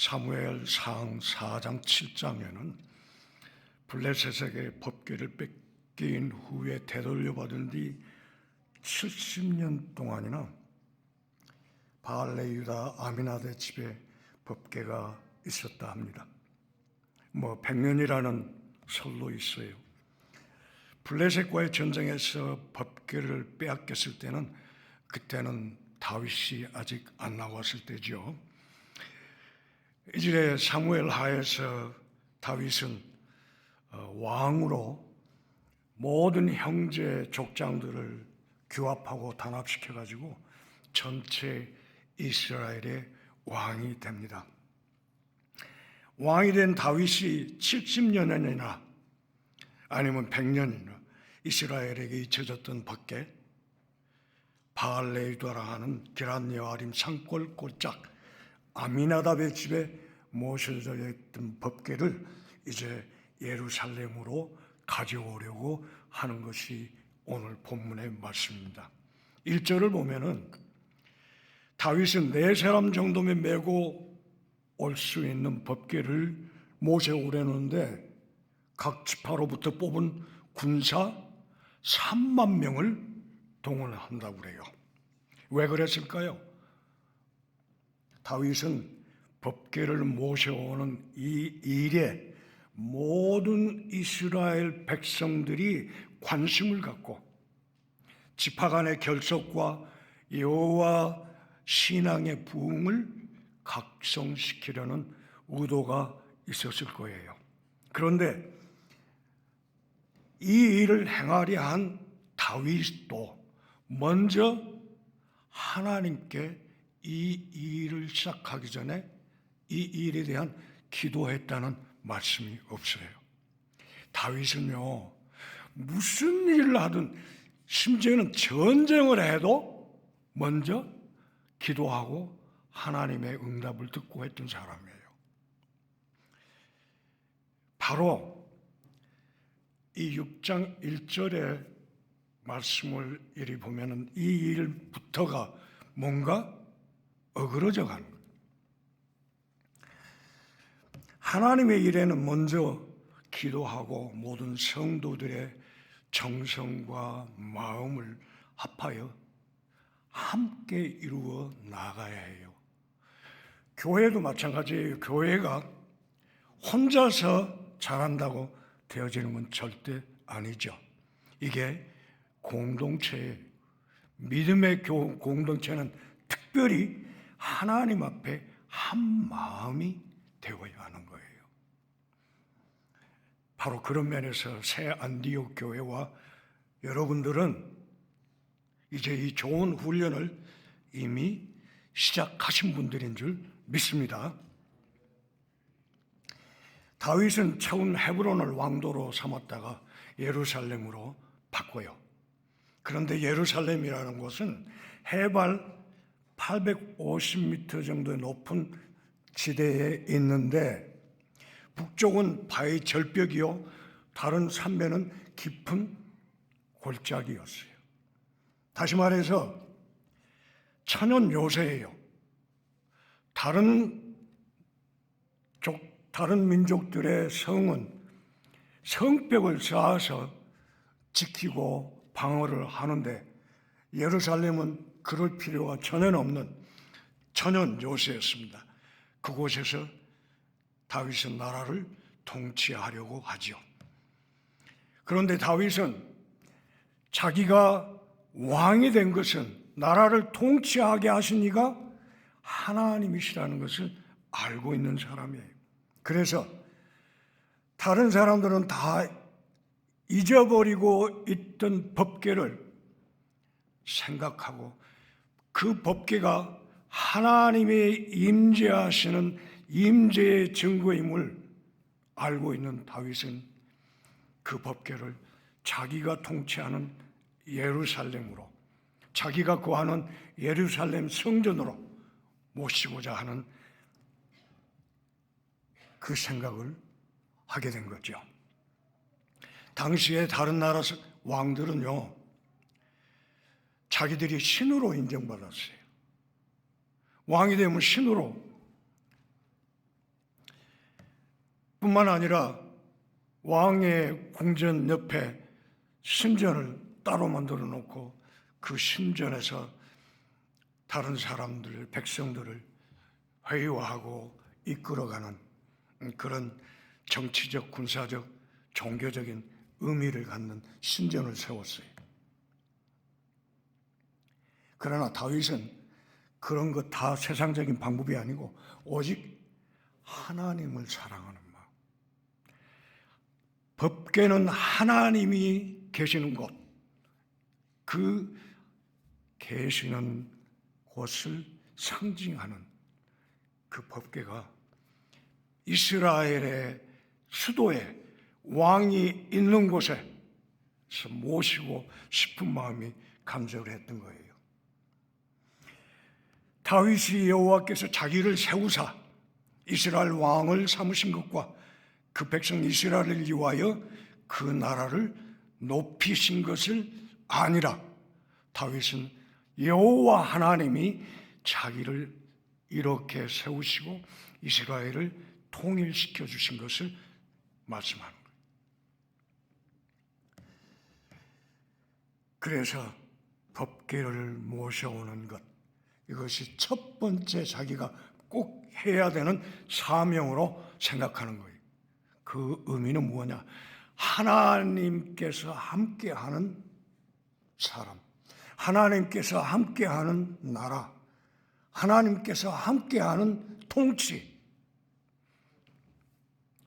사무엘상 4장 7장에는 블레셋에게 법궤를 뺏긴 후에 되돌려받은 뒤 70년 동안이나 바알레 유다 아미나답 집에 법궤가 있었다 합니다. 100년이라는 설도 있어요. 블레셋과의 전쟁에서 법궤를 빼앗겼을 때는 그때는 다윗이 아직 안 나왔을 때죠. 이제 사무엘 하에서 다윗은 왕으로 모든 형제 족장들을 규합하고 단합시켜가지고 전체 이스라엘의 왕이 됩니다. 왕이 된 다윗이 70년이나 아니면 100년이나 이스라엘에게 잊혀졌던 밖에 바알레유다라 하는 기럇 여아림 산골 꼴짝 아미나답의 집에 모셔져 있던 법궤를 이제 예루살렘으로 가져오려고 하는 것이 오늘 본문의 말씀입니다. 1절을 보면은 다윗은 4사람 정도면 메고 올 수 있는 법궤를 모셔오려는데 각 지파로부터 뽑은 군사 3만 명을 동원한다고 그래요. 왜 그랬을까요? 다윗은 법궤를 모셔오는 이 일에 모든 이스라엘 백성들이 관심을 갖고 지파 간의 결속과 여호와 신앙의 부흥을 각성시키려는 의도가 있었을 거예요. 그런데 이 일을 행하려 한 다윗도 먼저 하나님께 이 일을 시작하기 전에 이 일에 대한 기도했다는 말씀이 없어요. 다윗은요, 무슨 일을 하든 심지어는 전쟁을 해도 먼저 기도하고 하나님의 응답을 듣고 했던 사람이에요. 바로 이 6장 1절의 말씀을 이리 보면은 이 일부터가 뭔가 어그러져 가는 거예요. 하나님의 일에는 먼저 기도하고 모든 성도들의 정성과 마음을 합하여 함께 이루어 나가야 해요. 교회도 마찬가지예요. 교회가 혼자서 잘한다고 되어지는 건 절대 아니죠. 이게 공동체예요. 믿음의 공동체는 특별히 하나님 앞에 한 마음이 되어야 하는 거예요. 바로 그런 면에서 새 안디옥 교회와 여러분들은 이제 이 좋은 훈련을 이미 시작하신 분들인 줄 믿습니다. 다윗은 처음 헤브론을 왕도로 삼았다가 예루살렘으로 바꿔요. 그런데 예루살렘이라는 곳은 해발 850m 정도의 높은 지대에 있는데 북쪽은 바위 절벽이요, 다른 산면은 깊은 골짜기였어요. 다시 말해서 천연 요새예요. 다른 민족들의 성은 성벽을 쌓아서 지키고 방어를 하는데 예루살렘은 그럴 필요가 전혀 없는 천연 요새였습니다. 그곳에서 다윗은 나라를 통치하려고 하지요. 그런데 다윗은 자기가 왕이 된 것은, 나라를 통치하게 하신 이가 하나님이시라는 것을 알고 있는 사람이에요. 그래서 다른 사람들은 다 잊어버리고 있던 법궤를 생각하고 그 법궤가 하나님의 임재하시는 임재의 증거임을 알고 있는 다윗은 그 법궤를 자기가 통치하는 예루살렘으로, 자기가 거하는 예루살렘 성전으로 모시고자 하는 그 생각을 하게 된 거죠. 당시에 다른 나라 왕들은요, 자기들이 신으로 인정받았어요. 왕이 되면 신으로 뿐만 아니라 왕의 궁전 옆에 신전을 따로 만들어 놓고 그 신전에서 다른 사람들, 백성들을 회유하고 이끌어가는 그런 정치적, 군사적, 종교적인 의미를 갖는 신전을 세웠어요. 그러나 다윗은 그런 것 다 세상적인 방법이 아니고 오직 하나님을 사랑하는 마음. 법궤는 하나님이 계시는 곳, 그 계시는 곳을 상징하는 그 법궤가 이스라엘의 수도에 왕이 있는 곳에서 모시고 싶은 마음이 간절을 했던 거예요. 다윗이 여호와께서 자기를 세우사 이스라엘 왕을 삼으신 것과 그 백성 이스라엘을 위하여 그 나라를 높이신 것을 아니라 다윗은 여호와 하나님이 자기를 이렇게 세우시고 이스라엘을 통일시켜 주신 것을 말씀하는 거예요. 그래서 법궤를 모셔오는 것, 이것이 첫 번째 자기가 꼭 해야 되는 사명으로 생각하는 거예요. 그 의미는 뭐냐? 하나님께서 함께하는 사람, 하나님께서 함께하는 나라, 하나님께서 함께하는 통치.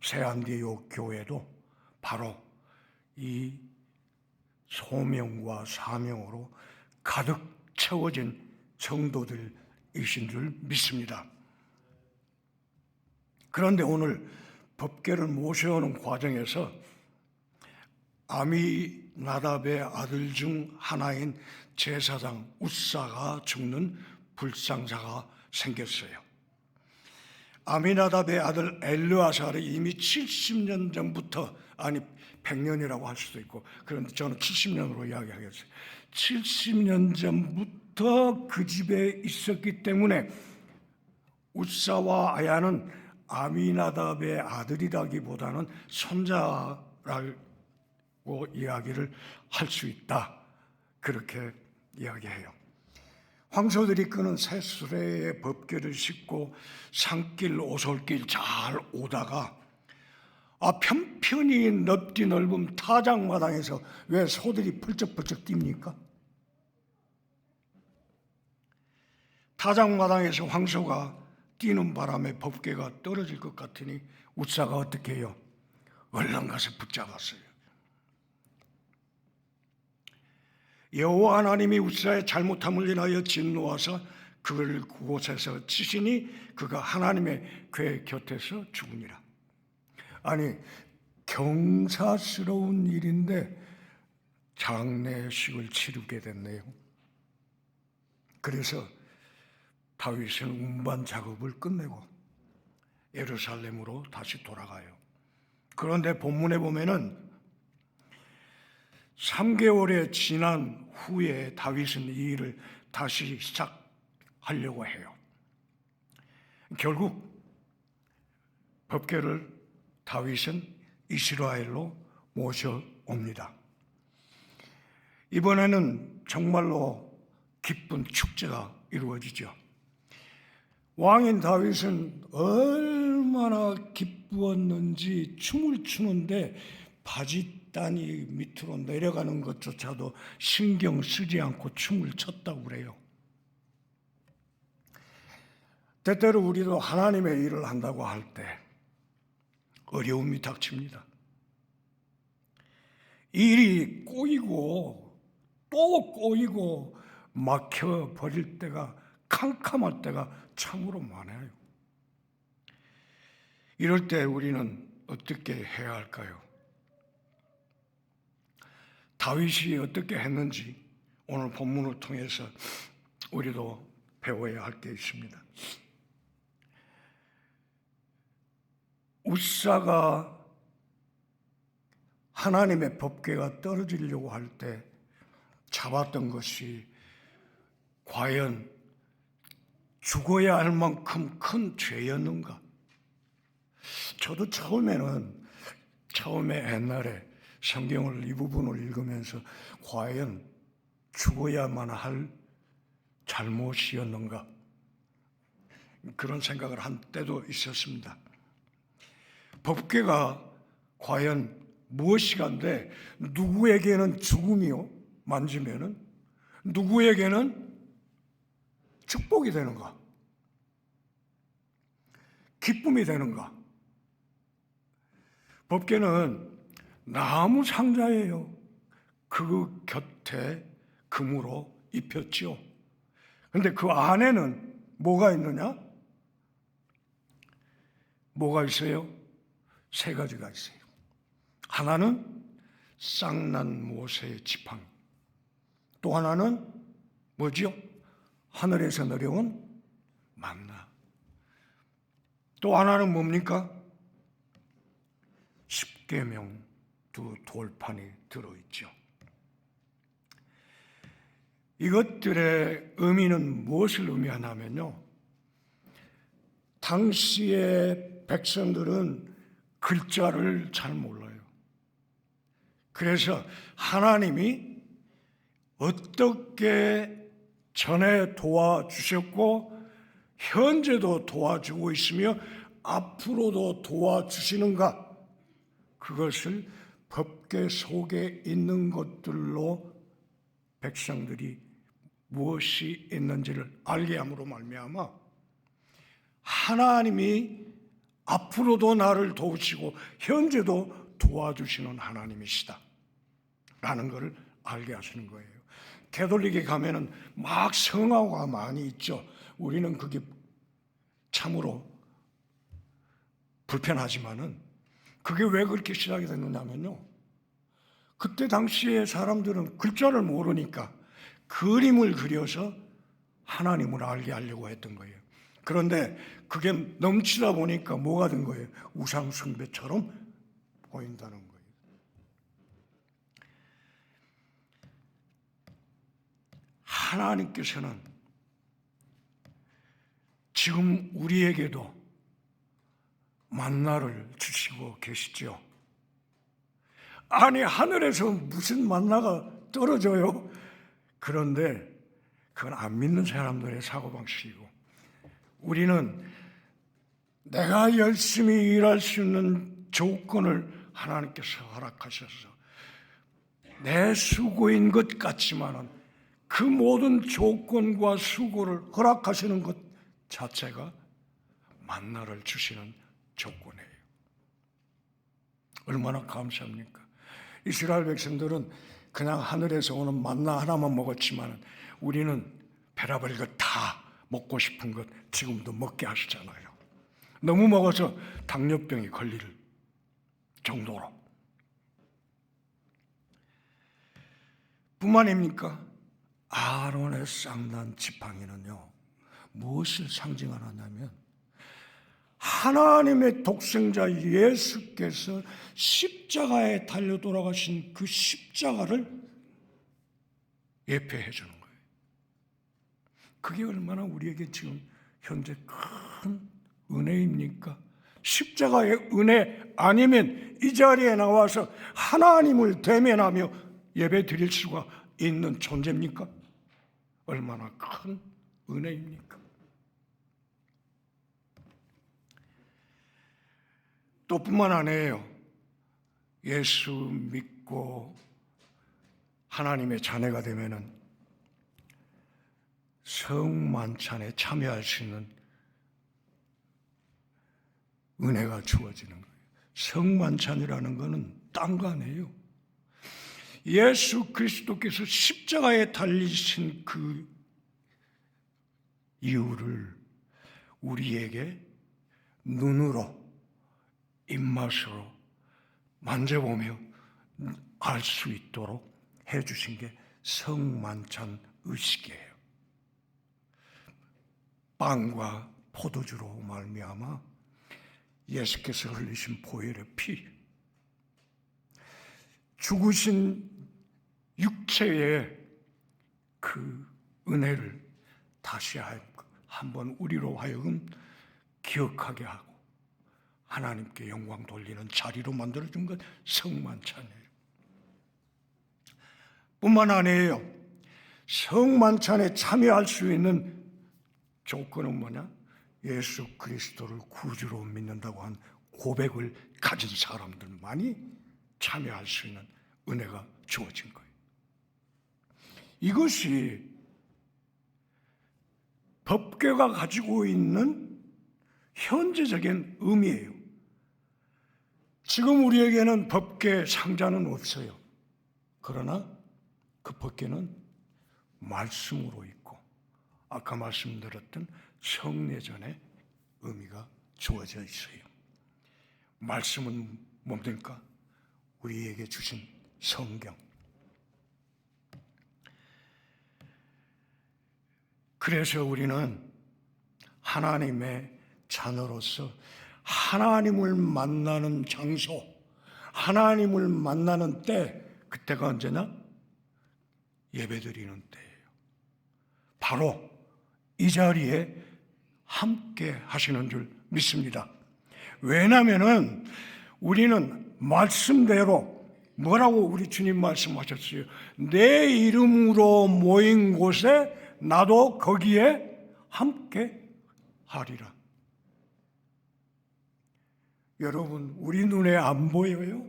새안개요 교회도 바로 이 소명과 사명으로 가득 채워진 성도들이신 줄 믿습니다. 그런데 오늘 법궤를 모셔오는 과정에서 아미나답의 아들 중 하나인 제사장 웃사가 죽는 불상사가 생겼어요. 아미나답의 아들 엘르아살이 이미 70년 전부터, 아니 100년이라고 할 수도 있고, 그런데 저는 70년으로 이야기하겠어요. 70년 전부터 그 집에 있었기 때문에 웃사와 아야는 아미나답의 아들이라기보다는 손자라고 이야기를 할 수 있다, 그렇게 이야기해요. 황소들이 끄는 새수레의 법궤를 싣고 산길 오솔길 잘 오다가 편편히 넓디 넓은 타작마당에서 왜 소들이 펄쩍펄쩍 뜁니까? 타작마당에서 황소가 뛰는 바람에 법궤가 떨어질 것 같으니 웃사가 어떻게 해요? 얼른 가서 붙잡았어요. 여호와 하나님이 웃사의 잘못함을 인하여 진노하사 그를 그곳에서 치시니 그가 하나님의 궤 곁에서 죽으니라. 아니, 경사스러운 일인데 장례식을 치르게 됐네요. 그래서 다윗은 운반 작업을 끝내고 예루살렘으로 다시 돌아가요. 그런데 본문에 보면은 3개월이 지난 후에 다윗은 이 일을 다시 시작하려고 해요. 결국 법궤를 다윗은 이스라엘로 모셔옵니다. 이번에는 정말로 기쁜 축제가 이루어지죠. 왕인 다윗은 얼마나 기쁘었는지 춤을 추는데 바짓단이 밑으로 내려가는 것조차도 신경 쓰지 않고 춤을 췄다고 그래요. 때때로 우리도 하나님의 일을 한다고 할 때 어려움이 닥칩니다. 일이 꼬이고 또 꼬이고 막혀버릴 때가, 캄캄할 때가 참으로 많아요. 이럴 때 우리는 어떻게 해야 할까요? 다윗이 어떻게 했는지 오늘 본문을 통해서 우리도 배워야 할 게 있습니다. 웃사가 하나님의 법궤가 떨어지려고 할 때 잡았던 것이 과연 죽어야 할 만큼 큰 죄였는가? 저도 처음에 옛날에 성경을 이 부분을 읽으면서 과연 죽어야만 할 잘못이었는가 그런 생각을 한 때도 있었습니다. 법궤가 과연 무엇이간데 누구에게는 죽음이요 만지면은 누구에게는 축복이 되는가 기쁨이 되는가. 법궤는 나무 상자예요. 그 곁에 금으로 입혔지요. 그런데 그 안에는 뭐가 있느냐? 뭐가 있어요? 세 가지가 있어요. 하나는 쌍난 모세의 지팡이, 또 하나는 뭐지요? 하늘에서 내려온 만나, 또 하나는 뭡니까? 십계명 두 돌판이 들어있죠. 이것들의 의미는 무엇을 의미하냐면요, 당시의 백성들은 글자를 잘 몰라요. 그래서 하나님이 어떻게 전에 도와주셨고 현재도 도와주고 있으며 앞으로도 도와주시는가, 그것을 법궤 속에 있는 것들로 백성들이 무엇이 있는지를 알게 함으로 말미암아 하나님이 앞으로도 나를 도우시고 현재도 도와주시는 하나님이시다 라는 것을 알게 하시는 거예요. 가톨릭에 가면은 막 성화가 많이 있죠. 우리는 그게 참으로 불편하지만은 그게 왜 그렇게 시작이 됐느냐면요, 그때 당시에 사람들은 글자를 모르니까 그림을 그려서 하나님을 알게 하려고 했던 거예요. 그런데 그게 넘치다 보니까 뭐가 된 거예요? 우상 숭배처럼 보인다는 거예요. 하나님께서는 지금 우리에게도 만나를 주시고 계시죠. 아니, 하늘에서 무슨 만나가 떨어져요? 그런데 그건 안 믿는 사람들의 사고방식이고, 우리는 내가 열심히 일할 수 있는 조건을 하나님께서 허락하셔서 내 수고인 것 같지만은 그 모든 조건과 수고를 허락하시는 것 자체가 만나를 주시는 조건이에요. 얼마나 감사합니까? 이스라엘 백성들은 그냥 하늘에서 오는 만나 하나만 먹었지만 우리는 별의별 것 다 먹고 싶은 것 지금도 먹게 하시잖아요. 너무 먹어서 당뇨병이 걸릴 정도로. 뿐만입니까? 아론의 쌍난 지팡이는요, 무엇을 상징하느냐면 하나님의 독생자 예수께서 십자가에 달려 돌아가신 그 십자가를 예표해 주는 거예요. 그게 얼마나 우리에게 지금 현재 큰 은혜입니까? 십자가의 은혜 아니면 이 자리에 나와서 하나님을 대면하며 예배 드릴 수가 있는 존재입니까? 얼마나 큰 은혜입니까? 또 뿐만 아니에요. 예수 믿고 하나님의 자녀가 되면은 성만찬에 참여할 수 있는 은혜가 주어지는 거예요. 성만찬이라는 것은 딴 거 아니에요. 예수 그리스도께서 십자가에 달리신 그 이유를 우리에게 눈으로, 입맛으로 만져보며 알 수 있도록 해주신 게 성만찬 의식이에요. 빵과 포도주로 말미암아 예수께서 흘리신 보혈의 피, 죽으신 육체의 그 은혜를 다시 한번 우리로 하여금 기억하게 하고 하나님께 영광 돌리는 자리로 만들어준 것 성만찬이에요. 뿐만 아니에요. 성만찬에 참여할 수 있는 조건은 뭐냐? 예수 그리스도를 구주로 믿는다고 한 고백을 가진 사람들만이 참여할 수 있는 은혜가 주어진 거예요. 이것이 법궤가 가지고 있는 현재적인 의미예요. 지금 우리에게는 법궤 상자는 없어요. 그러나 그 법궤는 말씀으로 있고 아까 말씀드렸던 성례전의 의미가 주어져 있어요. 말씀은 뭡니까? 우리에게 주신 성경. 그래서 우리는 하나님의 자녀로서 하나님을 만나는 장소, 하나님을 만나는 때, 그때가 언제나? 예배드리는 때예요. 바로 이 자리에 함께 하시는 줄 믿습니다. 왜냐하면 우리는 말씀대로 뭐라고 우리 주님 말씀하셨어요? 내 이름으로 모인 곳에 나도 거기에 함께 하리라. 여러분, 우리 눈에 안 보여요?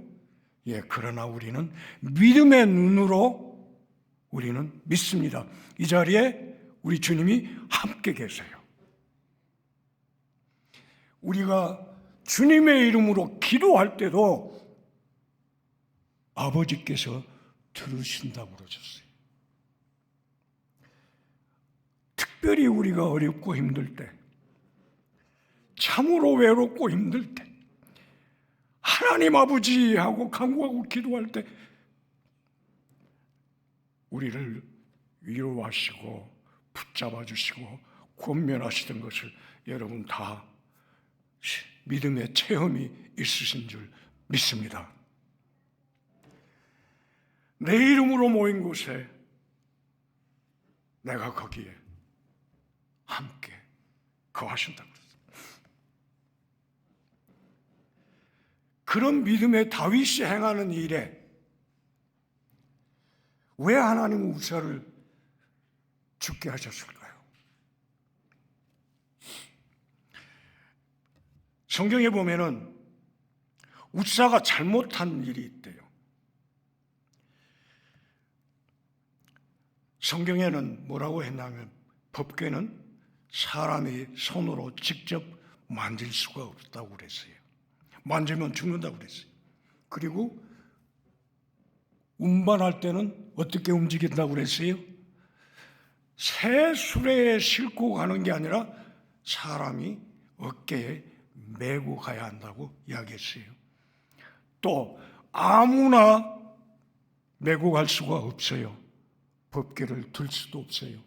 예, 그러나 우리는 믿음의 눈으로 우리는 믿습니다. 이 자리에 우리 주님이 함께 계세요. 우리가 주님의 이름으로 기도할 때도 아버지께서 들으신다고 그러셨어요. 특별히 우리가 어렵고 힘들 때, 참으로 외롭고 힘들 때, 하나님 아버지 하고 간구하고 기도할 때 우리를 위로하시고 붙잡아 주시고 권면하시던 것을 여러분 다 믿음의 체험이 있으신 줄 믿습니다. 내 이름으로 모인 곳에 내가 거기에 함께 거하신다고 그랬어요. 그런 믿음의 다윗이 행하는 일에 왜 하나님은 우사를 죽게 하셨을까요? 성경에 보면은 우사가 잘못한 일이 있대요. 성경에는 뭐라고 했냐면 법궤는 사람이 손으로 직접 만질 수가 없다고 그랬어요. 만지면 죽는다고 그랬어요. 그리고 운반할 때는 어떻게 움직인다고 그랬어요? 새 수레에 싣고 가는 게 아니라 사람이 어깨에 메고 가야 한다고 이야기했어요. 또 아무나 메고 갈 수가 없어요. 법궤를 들 수도 없어요.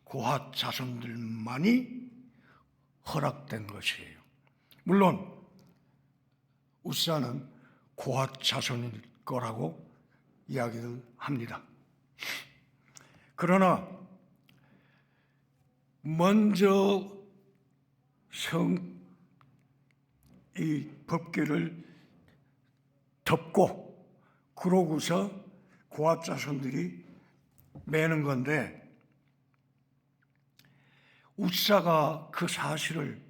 고핫 자손들만이 허락된 것이에요. 물론 우사는 고핫 자손일 거라고 이야기를 합니다. 그러나 먼저 이 법궤를 덮고 그러고서 고핫 자손들이 매는 건데 우사가 그 사실을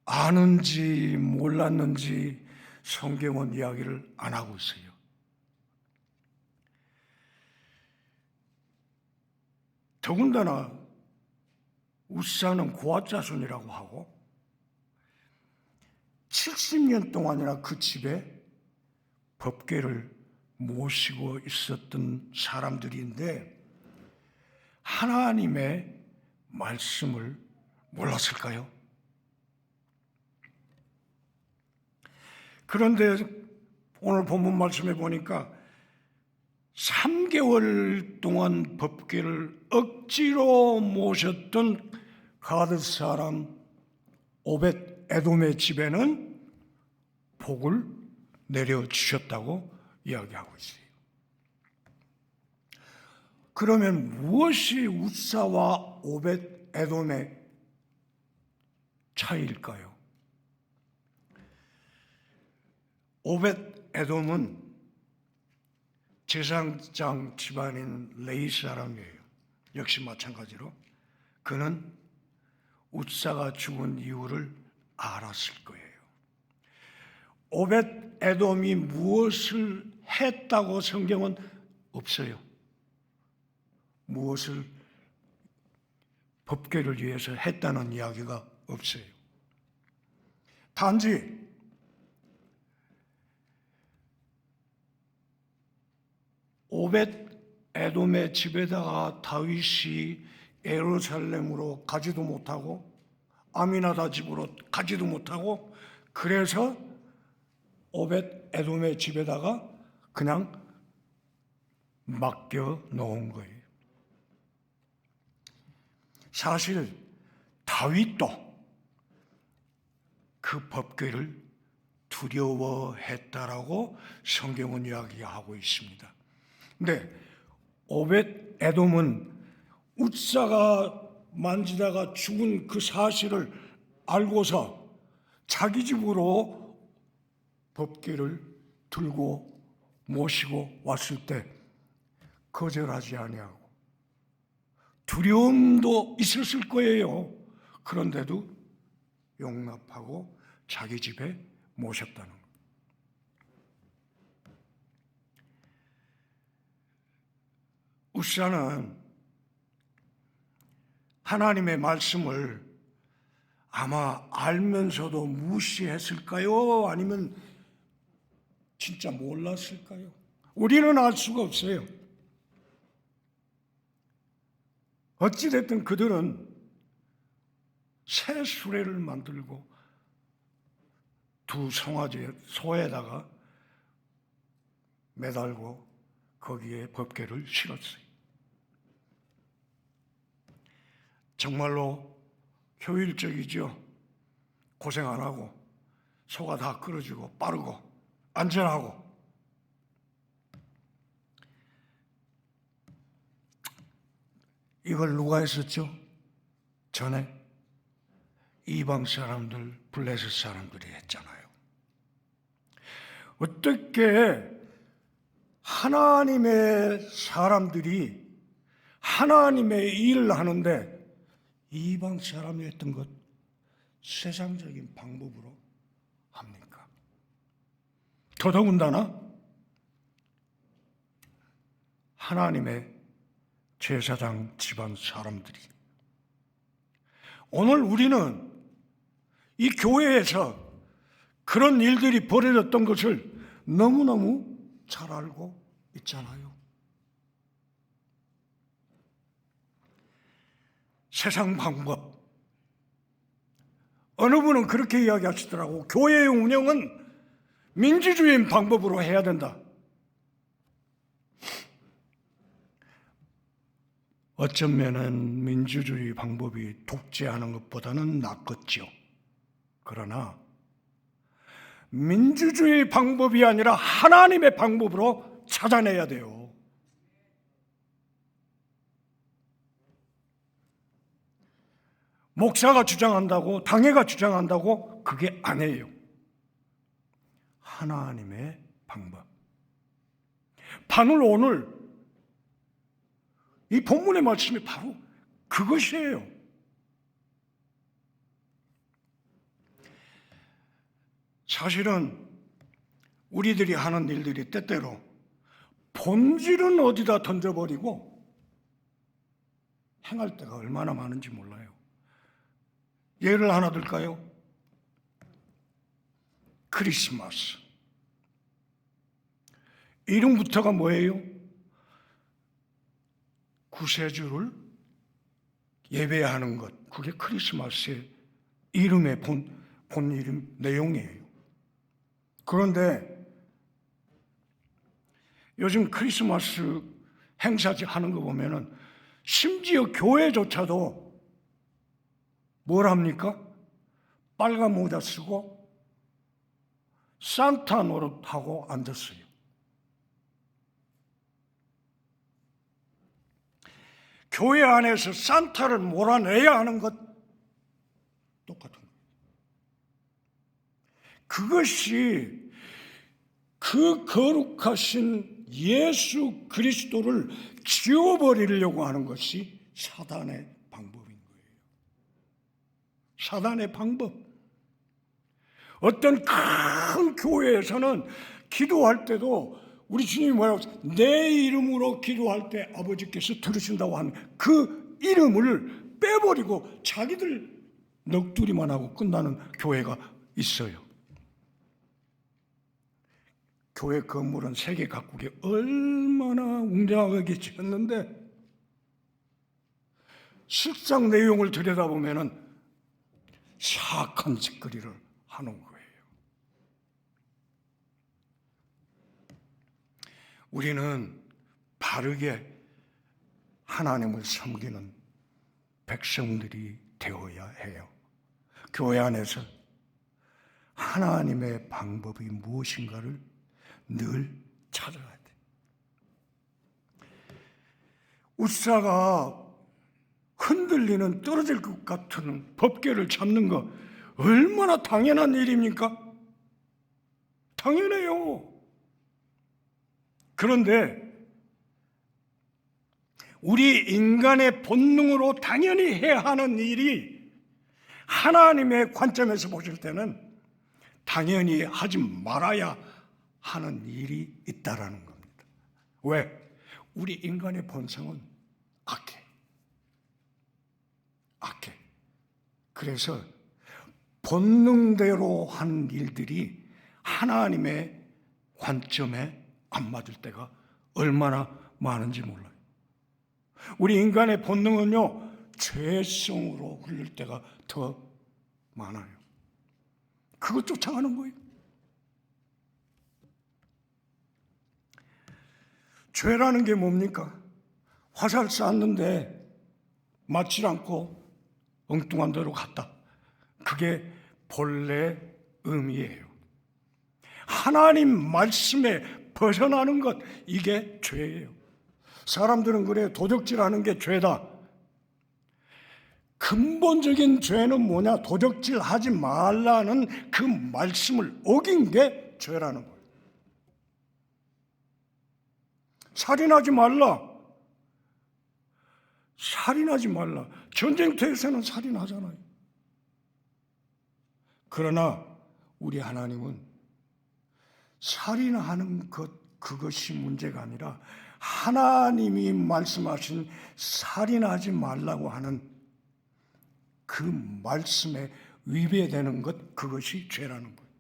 아는지 몰랐는지 성경은 이야기를 안 하고 있어요. 더군다나 우사는 고핫 자손이라고 하고 70년 동안이나 그 집에 법궤를 모시고 있었던 사람들인데 하나님의 말씀을 몰랐을까요? 그런데 오늘 본문 말씀에 보니까 3개월 동안 법궤를 억지로 모셨던 가드 사람 오벳 에돔의 집에는 복을 내려주셨다고 이야기하고 있어요. 그러면 무엇이 웃사와 오벳 에돔의 차이일까요? 오벳 에돔은 제사장 집안인 레위 사람이에요. 역시 마찬가지로 그는 웃사가 죽은 이유를 알았을 거예요. 오벳 에돔이 무엇을 했다고 성경은 없어요. 무엇을 법궤를 위해서 했다는 이야기가 없어요. 단지 오벳 에돔의 집에다가 다윗이 예루살렘으로 가지도 못하고 아미나다 집으로 가지도 못하고 그래서 오벳 에돔의 집에다가 그냥 맡겨 놓은 거예요. 사실 다윗도 그 법궤를 두려워했다라고 성경은 이야기하고 있습니다. 근데 오벳 에돔은 웃사가 만지다가 죽은 그 사실을 알고서 자기 집으로 법궤를 들고 모시고 왔을 때 거절하지 아니하고 두려움도 있었을 거예요. 그런데도 용납하고 자기 집에 모셨다는 거예요. 웃사는 하나님의 말씀을 아마 알면서도 무시했을까요? 아니면 진짜 몰랐을까요? 우리는 알 수가 없어요. 어찌됐든 그들은 새 수레를 만들고 두 송아지 소에다가 매달고 거기에 법궤를 실었어요. 정말로 효율적이죠. 고생 안 하고 소가 다 끌어주고 빠르고 안전하고. 이걸 누가 했었죠? 전에 이방 사람들, 블레셋 사람들이 했잖아요. 어떻게 하나님의 사람들이 하나님의 일을 하는데 이방 사람이 했던 것 세상적인 방법으로 합니까? 더더군다나 하나님의 제사장 집안 사람들이. 오늘 우리는 이 교회에서 그런 일들이 벌어졌던 것을 너무너무 잘 알고 있잖아요. 세상 방법. 어느 분은 그렇게 이야기하시더라고. 교회의 운영은 민주주의 방법으로 해야 된다. 어쩌면은 민주주의 방법이 독재하는 것보다는 낫겠죠. 그러나 민주주의 방법이 아니라 하나님의 방법으로 찾아내야 돼요. 목사가 주장한다고, 당회가 주장한다고 그게 아니에요. 하나님의 방법. 바늘 오늘 이 본문의 말씀이 바로 그것이에요. 사실은 우리들이 하는 일들이 때때로 본질은 어디다 던져버리고 행할 때가 얼마나 많은지 몰라요. 예를 하나 들까요? 크리스마스. 이름부터가 뭐예요? 구세주를 예배하는 것. 그게 크리스마스의 이름의 본 이름 내용이에요. 그런데 요즘 크리스마스 행사지 하는 거 보면은 심지어 교회조차도 뭘 합니까? 빨간 모자 쓰고 산타 노릇하고 앉았어요. 교회 안에서 산타를 몰아내야 하는 것 똑같은 거예요. 그것이 그 거룩하신 예수 그리스도를 지워버리려고 하는 것이 사단의 방법인 거예요. 사단의 방법. 어떤 큰 교회에서는 기도할 때도 우리 주님이 뭐라고 하세요? 내 이름으로 기도할 때 아버지께서 들으신다고 하는 그 이름을 빼버리고 자기들 넋두리만 하고 끝나는 교회가 있어요. 교회 건물은 세계 각국에 얼마나 웅장하게 지었는데 실상 내용을 들여다보면 사악한 짓거리를 하는 거예요. 우리는 바르게 하나님을 섬기는 백성들이 되어야 해요. 교회 안에서 하나님의 방법이 무엇인가를 늘 찾아야 돼. 우사가 흔들리는 떨어질 것 같은 법궤를 잡는 거 얼마나 당연한 일입니까? 당연해요. 그런데 우리 인간의 본능으로 당연히 해야 하는 일이 하나님의 관점에서 보실 때는 당연히 하지 말아야 하는 일이 있다라는 겁니다. 왜? 우리 인간의 본성은 악해. 그래서 본능대로 하는 일들이 하나님의 관점에 안 맞을 때가 얼마나 많은지 몰라요. 우리 인간의 본능은요, 죄성으로 흐를 때가 더 많아요. 그거 쫓아가는 거예요. 죄라는 게 뭡니까? 화살 쐈는데 맞질 않고 엉뚱한 데로 갔다. 그게 본래 의미예요. 하나님 말씀에 벗어나는 것, 이게 죄예요. 사람들은 그래요. 도적질하는 게 죄다. 근본적인 죄는 뭐냐? 도적질하지 말라는 그 말씀을 어긴 게 죄라는 거예요. 살인하지 말라. 전쟁터에서는 살인하잖아요. 그러나 우리 하나님은 살인하는 그것이 문제가 아니라 하나님이 말씀하신 살인하지 말라고 하는 그 말씀에 위배되는 것, 그것이 죄라는 거예요.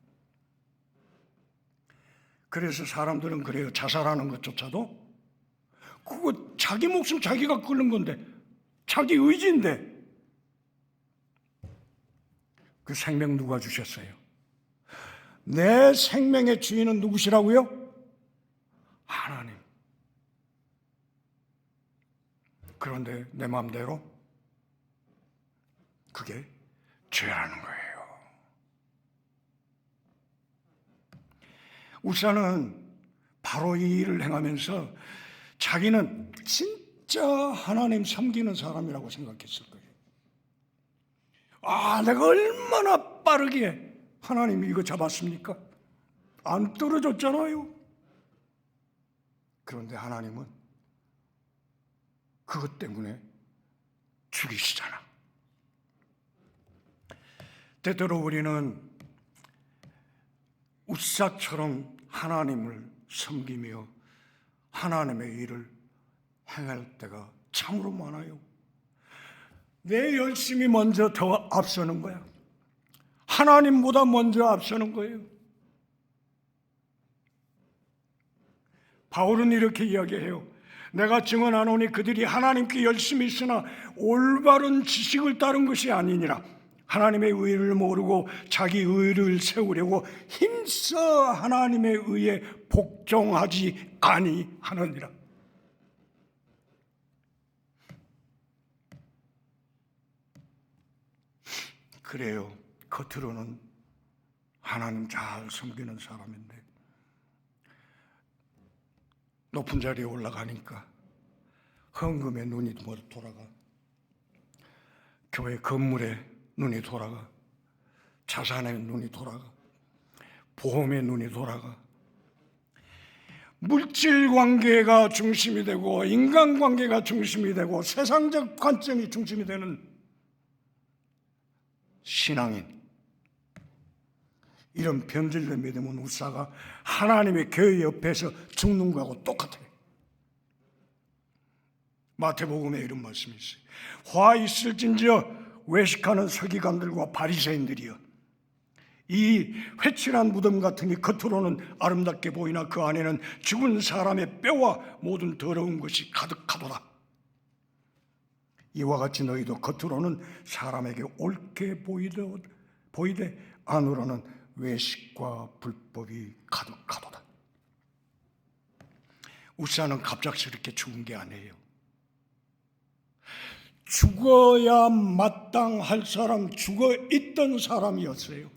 그래서 사람들은 그래요. 자살하는 것조차도 그거 자기 목숨 자기가 끊는 건데, 자기 의지인데, 그 생명 누가 주셨어요? 내 생명의 주인은 누구시라고요? 하나님. 그런데 내 마음대로 그게 죄라는 거예요. 우사는 바로 이 일을 행하면서 자기는 진짜 하나님 섬기는 사람이라고 생각했을 거예요. 내가 얼마나 빠르게 하나님이 이거 잡았습니까? 안 떨어졌잖아요. 그런데 하나님은 그것 때문에 죽이시잖아. 때때로 우리는 우사처럼 하나님을 섬기며 하나님의 일을 행할 때가 참으로 많아요. 내 열심이 먼저 더 앞서는 거야. 하나님보다 먼저 앞서는 거예요. 바울은 이렇게 이야기해요. 내가 증언하노니 그들이 하나님께 열심히 있으나 올바른 지식을 따른 것이 아니니라. 하나님의 의를 모르고 자기 의를 세우려고 힘써 하나님의 의에 복종하지 아니하느니라. 그래요. 겉으로는 하나님 잘 섬기는 사람인데 높은 자리에 올라가니까 헌금에 눈이 모두 돌아가. 교회 건물에 눈이 돌아가. 자산에 눈이 돌아가. 보험에 눈이 돌아가. 물질 관계가 중심이 되고 인간 관계가 중심이 되고 세상적 관점이 중심이 되는 신앙인, 이런 변질된 믿음은 우사가 하나님의 교회 옆에서 죽는 거하고 똑같아요. 마태복음에 이런 말씀이 있어요. 화 있을진저 외식하는 서기관들과 바리새인들이여, 이 회칠한 무덤 같으니 겉으로는 아름답게 보이나 그 안에는 죽은 사람의 뼈와 모든 더러운 것이 가득하도다. 이와 같이 너희도 겉으로는 사람에게 옳게 보이되 안으로는 외식과 불법이 가득하도다. 우사는 갑작스럽게 죽은 게 아니에요. 죽어야 마땅할 사람, 죽어 있던 사람이었어요.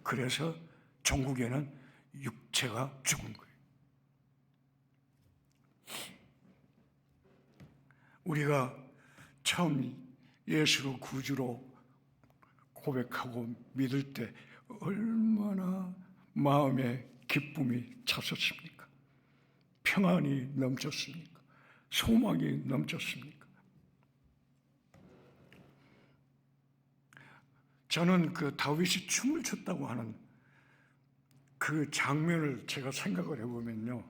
그래서 종국에는 육체가 죽은 거예요. 우리가 처음 예수를 구주로 고백하고 믿을 때 얼마나 마음에 기쁨이 찼었습니까? 평안이 넘쳤습니까? 소망이 넘쳤습니까? 저는 그 다윗이 춤을 췄다고 하는 그 장면을 제가 생각을 해보면요,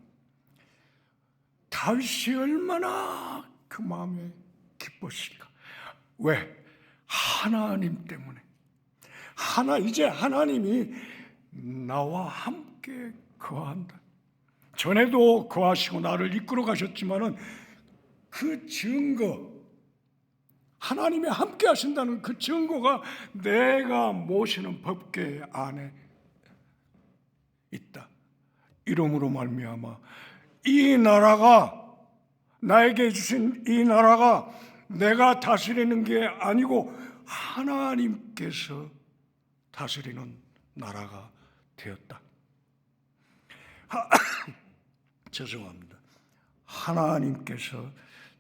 다윗이 얼마나 그 마음에 기뻤을까. 왜? 하나님 때문에. 이제 하나님이 나와 함께 거한다. 전에도 거하시고 나를 이끌어 가셨지만은 그 증거, 하나님이 함께 하신다는 그 증거가 내가 모시는 법궤 안에 있다. 이름으로 말미암아 이 나라가, 나에게 주신 이 나라가 내가 다스리는 게 아니고 하나님께서 다스리는 나라가 되었다. 죄송합니다. 하나님께서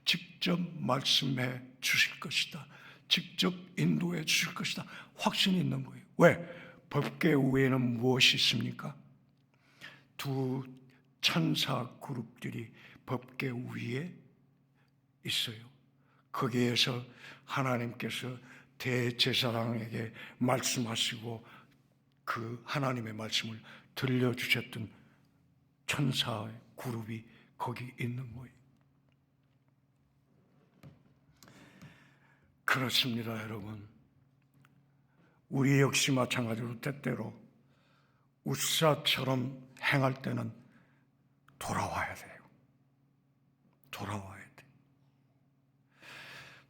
직접 말씀해 주실 것이다. 직접 인도해 주실 것이다. 확신이 있는 거예요. 왜? 법궤 위에는 무엇이 있습니까? 두 천사 그룹들이 법궤 위에 있어요. 거기에서 하나님께서 대제사장에게 말씀하시고 그 하나님의 말씀을 들려주셨던 천사의 그룹이 거기 있는 거예요. 그렇습니다, 여러분. 우리 역시 마찬가지로 때때로 우사처럼 행할 때는 돌아와야 돼요. 돌아와야 돼요.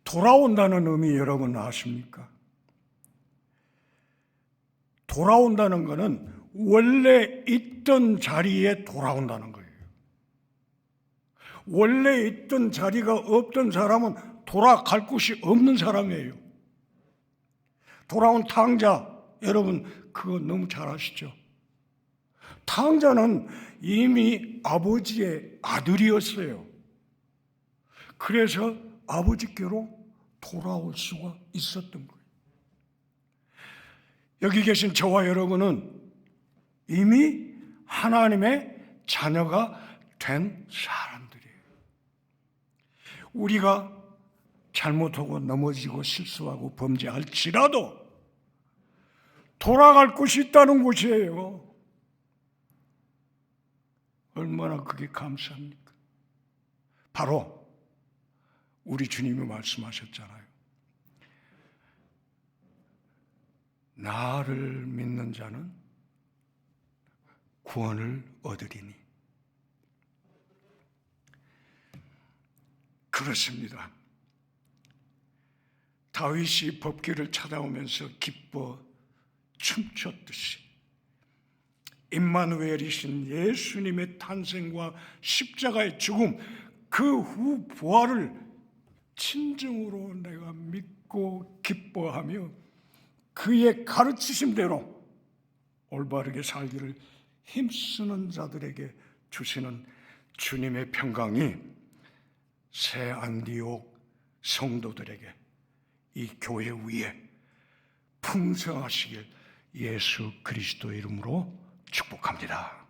돌아온다는 의미 여러분 아십니까? 돌아온다는 것은 원래 있던 자리에 돌아온다는 거예요. 원래 있던 자리가 없던 사람은 돌아갈 곳이 없는 사람이에요. 돌아온 탕자, 여러분 그거 너무 잘 아시죠? 탕자는 이미 아버지의 아들이었어요. 그래서 아버지께로 돌아올 수가 있었던 거예요. 여기 계신 저와 여러분은 이미 하나님의 자녀가 된 사람들이에요. 우리가 잘못하고 넘어지고 실수하고 범죄할지라도 돌아갈 곳이 있다는 곳이에요. 얼마나 그게 감사합니까? 바로 우리 주님이 말씀하셨잖아요. 나를 믿는 자는 구원을 얻으리니. 그렇습니다. 다윗이 법궤를 찾아오면서 기뻐 춤췄듯이 임마누엘이신 예수님의 탄생과 십자가의 죽음, 그 후 부활을 진정으로 내가 믿고 기뻐하며 그의 가르치심대로 올바르게 살기를 힘쓰는 자들에게 주시는 주님의 평강이 새 안디옥 성도들에게 이 교회 위에 풍성하시길 예수 그리스도의 이름으로 축복합니다.